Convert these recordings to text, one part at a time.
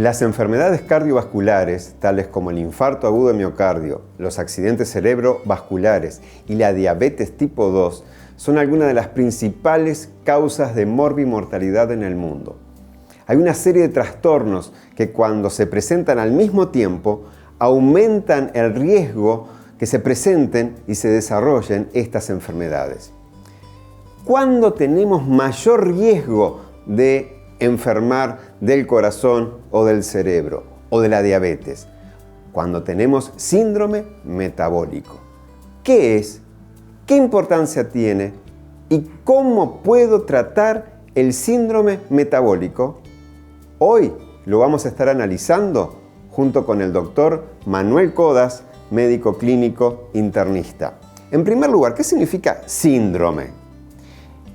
Las enfermedades cardiovasculares, tales como el infarto agudo de miocardio, los accidentes cerebrovasculares y la diabetes tipo 2, son algunas de las principales causas de morbimortalidad en el mundo. Hay una serie de trastornos que cuando se presentan al mismo tiempo, aumentan el riesgo que se presenten y se desarrollen estas enfermedades. ¿Cuándo tenemos mayor riesgo de enfermar del corazón o del cerebro o de la diabetes? Cuando tenemos síndrome metabólico. ¿Qué es? ¿Qué importancia tiene? ¿Y cómo puedo tratar el síndrome metabólico? Hoy lo vamos a estar analizando junto con el doctor Manuel Codas, médico clínico internista. En primer lugar, ¿qué significa síndrome?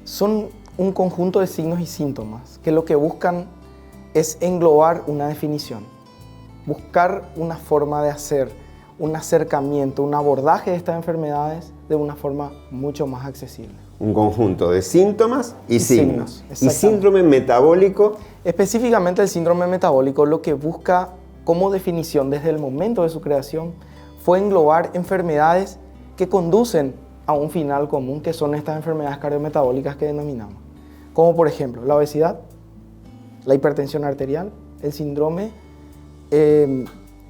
Son un conjunto de signos y síntomas que lo que buscan es englobar una definición, buscar una forma de hacer un acercamiento, un abordaje de estas enfermedades de una forma mucho más accesible. Un conjunto de síntomas y signos. ¿Y síndrome metabólico? Específicamente el síndrome metabólico lo que busca como definición desde el momento de su creación fue englobar enfermedades que conducen a un final común, que son estas enfermedades cardiometabólicas que denominamos. Como por ejemplo la obesidad, la hipertensión arterial, el síndrome,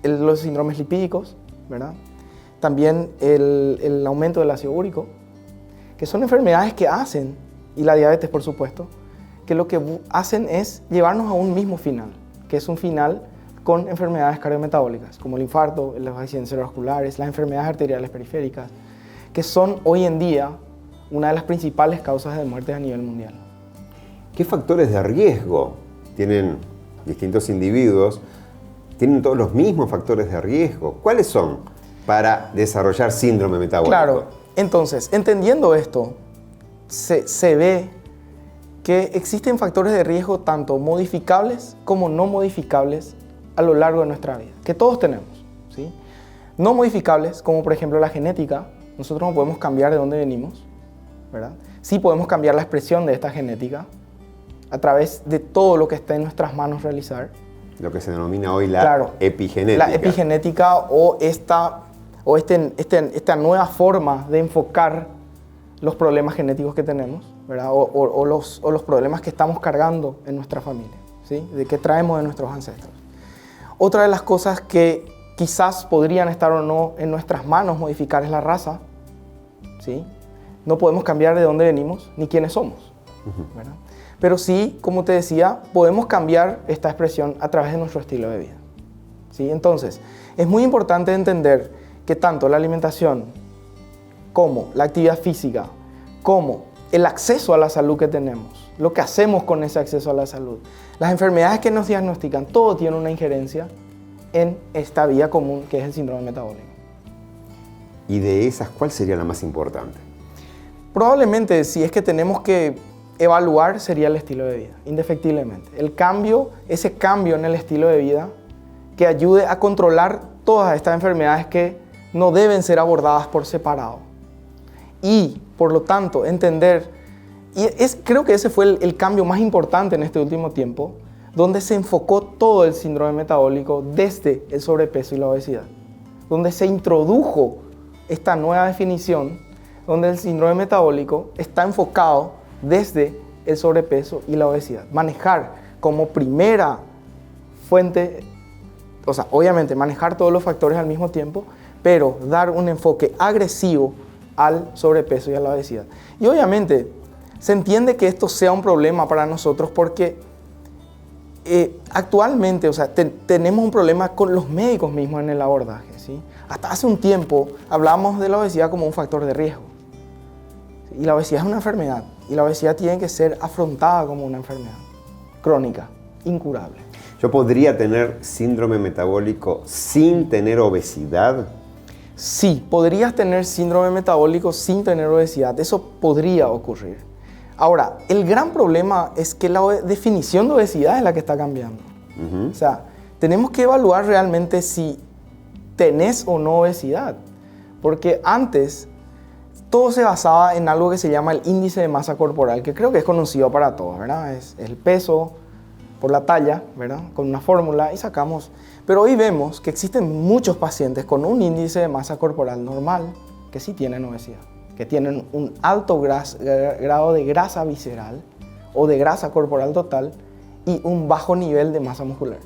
los síndromes lipídicos, ¿verdad? También el aumento del ácido úrico, que son enfermedades que hacen, y la diabetes por supuesto, que lo que hacen es llevarnos a un mismo final, que es un final con enfermedades cardiometabólicas, como el infarto, los accidentes cerebrovasculares, las enfermedades arteriales periféricas, que son hoy en día una de las principales causas de muerte a nivel mundial. ¿Qué factores de riesgo tienen distintos individuos? ¿Tienen todos los mismos factores de riesgo? ¿Cuáles son para desarrollar síndrome metabólico? Claro, entonces, entendiendo esto, se ve que existen factores de riesgo tanto modificables como no modificables a lo largo de nuestra vida, que todos tenemos, ¿sí? No modificables, como por ejemplo la genética. Nosotros no podemos cambiar de dónde venimos, ¿verdad? Sí podemos cambiar la expresión de esta genética a través de todo lo que está en nuestras manos realizar. Lo que se denomina hoy la epigenética. La epigenética o esta nueva forma de enfocar los problemas genéticos que tenemos, ¿verdad? O los problemas que estamos cargando en nuestra familia, ¿sí? De que traemos de nuestros ancestros. Otra de las cosas que quizás podrían estar o no en nuestras manos modificar es la raza, ¿sí? No podemos cambiar de dónde venimos ni quiénes somos, ¿verdad? Pero sí, como te decía, podemos cambiar esta expresión a través de nuestro estilo de vida, ¿sí? Entonces, es muy importante entender que tanto la alimentación como la actividad física, como el acceso a la salud que tenemos, lo que hacemos con ese acceso a la salud, las enfermedades que nos diagnostican, todo tiene una injerencia en esta vía común que es el síndrome metabólico. ¿Y de esas cuál sería la más importante? Probablemente, si es que tenemos que evaluar, sería el estilo de vida, indefectiblemente. Ese cambio en el estilo de vida que ayude a controlar todas estas enfermedades que no deben ser abordadas por separado. Y, por lo tanto, entender, creo que ese fue el cambio más importante en este último tiempo, donde se enfocó todo el síndrome metabólico desde el sobrepeso y la obesidad, donde se introdujo esta nueva definición, donde el síndrome metabólico está enfocado desde el sobrepeso y la obesidad. Manejar como primera fuente, o sea, obviamente manejar todos los factores al mismo tiempo, pero dar un enfoque agresivo al sobrepeso y a la obesidad. Y obviamente se entiende que esto sea un problema para nosotros porque actualmente, o sea, tenemos un problema con los médicos mismos en el abordaje, ¿sí? Hasta hace un tiempo hablamos de la obesidad como un factor de riesgo. Y la obesidad es una enfermedad. Y la obesidad tiene que ser afrontada como una enfermedad crónica, incurable. ¿Yo podría tener síndrome metabólico sin tener obesidad? Sí, podrías tener síndrome metabólico sin tener obesidad. Eso podría ocurrir. Ahora, el gran problema es que la definición de obesidad es la que está cambiando. O sea, tenemos que evaluar realmente si tenés o no obesidad. Porque antes todo se basaba en algo que se llama el índice de masa corporal, que creo que es conocido para todos, ¿verdad? Es el peso por la talla, ¿verdad? Con una fórmula y sacamos. Pero hoy vemos que existen muchos pacientes con un índice de masa corporal normal que sí tienen obesidad, que tienen un alto grado de grasa visceral o de grasa corporal total y un bajo nivel de masa muscular.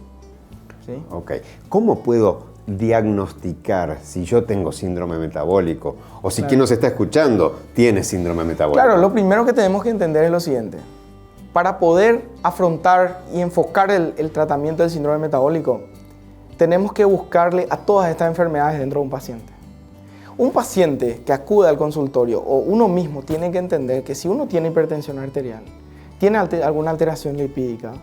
¿Sí? Ok. ¿Cómo puedo diagnosticar si yo tengo síndrome metabólico o si quien nos está escuchando tiene síndrome metabólico? Claro, lo primero que tenemos que entender es lo siguiente. Para poder afrontar y enfocar el tratamiento del síndrome metabólico, tenemos que buscarle a todas estas enfermedades dentro de un paciente. Un paciente que acude al consultorio o uno mismo tiene que entender que si uno tiene hipertensión arterial, tiene alguna alteración lipídica,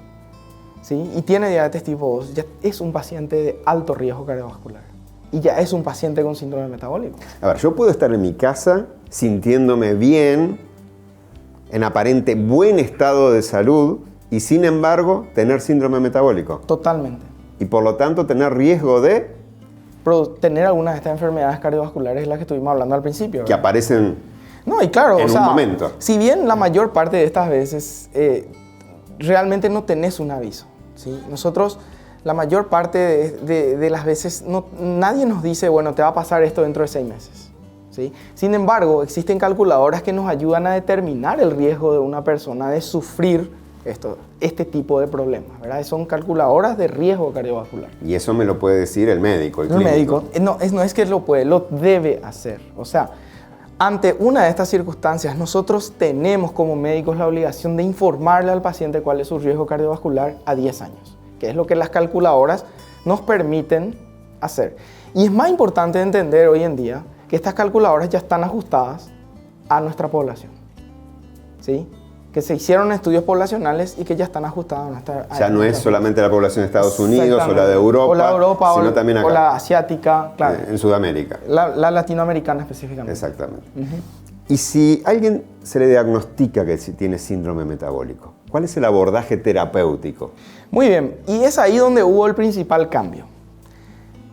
¿sí? Y tiene diabetes tipo 2, ya es un paciente de alto riesgo cardiovascular y ya es un paciente con síndrome metabólico. A ver, yo puedo estar en mi casa sintiéndome bien, en aparente buen estado de salud y sin embargo tener síndrome metabólico. Totalmente. Y por lo tanto tener riesgo de... tener algunas de estas enfermedades cardiovasculares, las que estuvimos hablando al principio, ¿verdad? Que aparecen no, y claro, en un momento. Si bien la mayor parte de estas veces realmente no tenés un aviso, ¿sí? Nosotros, la mayor parte de las veces, nadie nos dice, bueno, te va a pasar esto dentro de 6 meses. ¿Sí? Sin embargo, existen calculadoras que nos ayudan a determinar el riesgo de una persona de sufrir este tipo de problemas, ¿verdad? Son calculadoras de riesgo cardiovascular. Y eso me lo puede decir el médico, el médico. No es que lo puede, lo debe hacer. O sea, ante una de estas circunstancias, nosotros tenemos como médicos la obligación de informarle al paciente cuál es su riesgo cardiovascular a 10 años, que es lo que las calculadoras nos permiten hacer. Y es más importante entender hoy en día que estas calculadoras ya están ajustadas a nuestra población, ¿sí? Que se hicieron estudios poblacionales y que ya están ajustadas a nuestra población. Ya no es solamente la población de Estados Unidos o la de Europa, sino también acá. O la asiática, claro. En Sudamérica. La latinoamericana específicamente. Exactamente. Y si a alguien se le diagnostica que tiene síndrome metabólico, ¿cuál es el abordaje terapéutico? Muy bien, y es ahí donde hubo el principal cambio.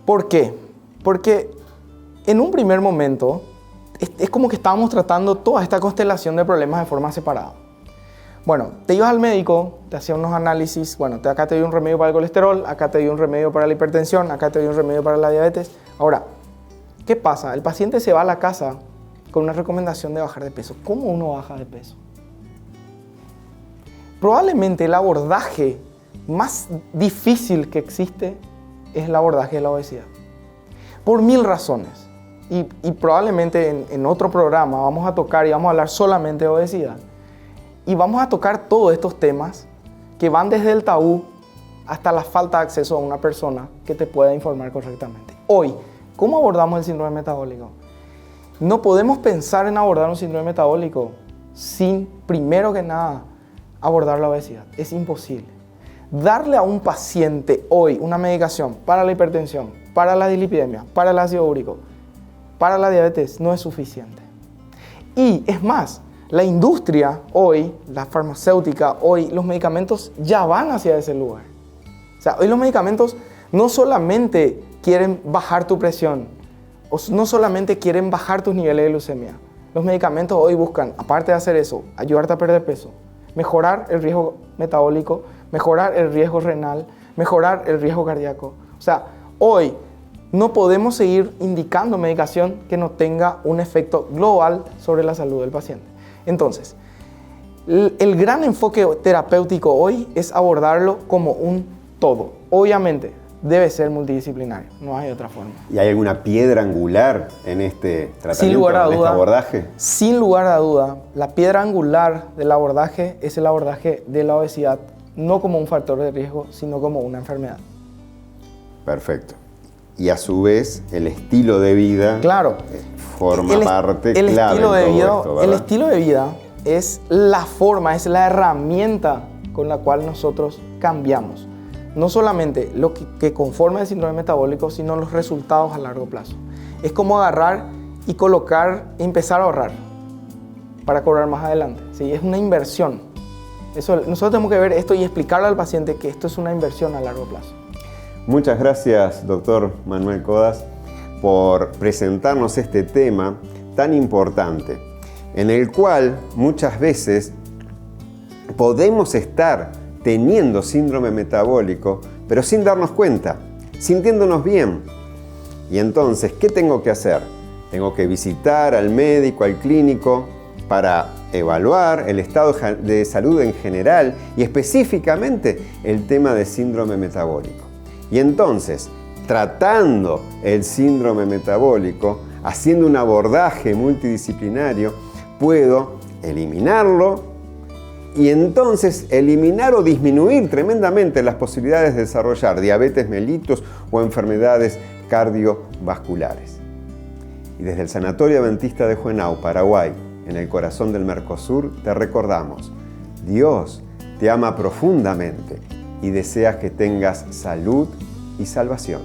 ¿Por qué? Porque en un primer momento es como que estábamos tratando toda esta constelación de problemas de forma separada. Bueno, te ibas al médico, te hacía unos análisis, bueno, acá te dio un remedio para el colesterol, acá te dio un remedio para la hipertensión, acá te dio un remedio para la diabetes. Ahora, ¿qué pasa? El paciente se va a la casa con una recomendación de bajar de peso. ¿Cómo uno baja de peso? Probablemente el abordaje más difícil que existe es el abordaje de la obesidad. Por 1000 razones. Y probablemente en otro programa vamos a tocar y vamos a hablar solamente de obesidad. Y vamos a tocar todos estos temas que van desde el tabú hasta la falta de acceso a una persona que te pueda informar correctamente. Hoy, ¿cómo abordamos el síndrome metabólico? No podemos pensar en abordar un síndrome metabólico sin, primero que nada, abordar la obesidad. Es imposible. Darle a un paciente hoy una medicación para la hipertensión, para la dislipidemia, para el ácido úrico, para la diabetes no es suficiente. Y es más, la industria hoy, la farmacéutica hoy, los medicamentos ya van hacia ese lugar. O sea, hoy los medicamentos no solamente quieren bajar tu presión, o no solamente quieren bajar tus niveles de glucemia. Los medicamentos hoy buscan, aparte de hacer eso, ayudarte a perder peso, mejorar el riesgo metabólico, mejorar el riesgo renal, mejorar el riesgo cardíaco. O sea, hoy no podemos seguir indicando medicación que no tenga un efecto global sobre la salud del paciente. Entonces, el gran enfoque terapéutico hoy es abordarlo como un todo. Obviamente, debe ser multidisciplinario, no hay otra forma. ¿Y hay alguna piedra angular en este tratamiento, sin lugar a en duda, este abordaje? Sin lugar a duda, la piedra angular del abordaje es el abordaje de la obesidad, no como un factor de riesgo, sino como una enfermedad. Perfecto. Y a su vez, el estilo de vida, claro, forma parte clave estilo de en todo vida, esto, ¿verdad? El estilo de vida es la forma, es la herramienta con la cual nosotros cambiamos. No solamente lo que conforma el síndrome metabólico, sino los resultados a largo plazo. Es como agarrar y colocar y empezar a ahorrar para cobrar más adelante. ¿Sí? Es una inversión. Nosotros tenemos que ver esto y explicarle al paciente que esto es una inversión a largo plazo. Muchas gracias, doctor Manuel Codas, por presentarnos este tema tan importante, en el cual muchas veces podemos estar teniendo síndrome metabólico, pero sin darnos cuenta, sintiéndonos bien. Y entonces, ¿qué tengo que hacer? Tengo que visitar al médico, al clínico, para evaluar el estado de salud en general y específicamente el tema de síndrome metabólico. Y entonces, tratando el síndrome metabólico, haciendo un abordaje multidisciplinario, puedo eliminarlo y entonces eliminar o disminuir tremendamente las posibilidades de desarrollar diabetes mellitus o enfermedades cardiovasculares. Y desde el Sanatorio Adventista de Juvenau, Paraguay, en el corazón del Mercosur, te recordamos: Dios te ama profundamente y desea que tengas salud y salvación.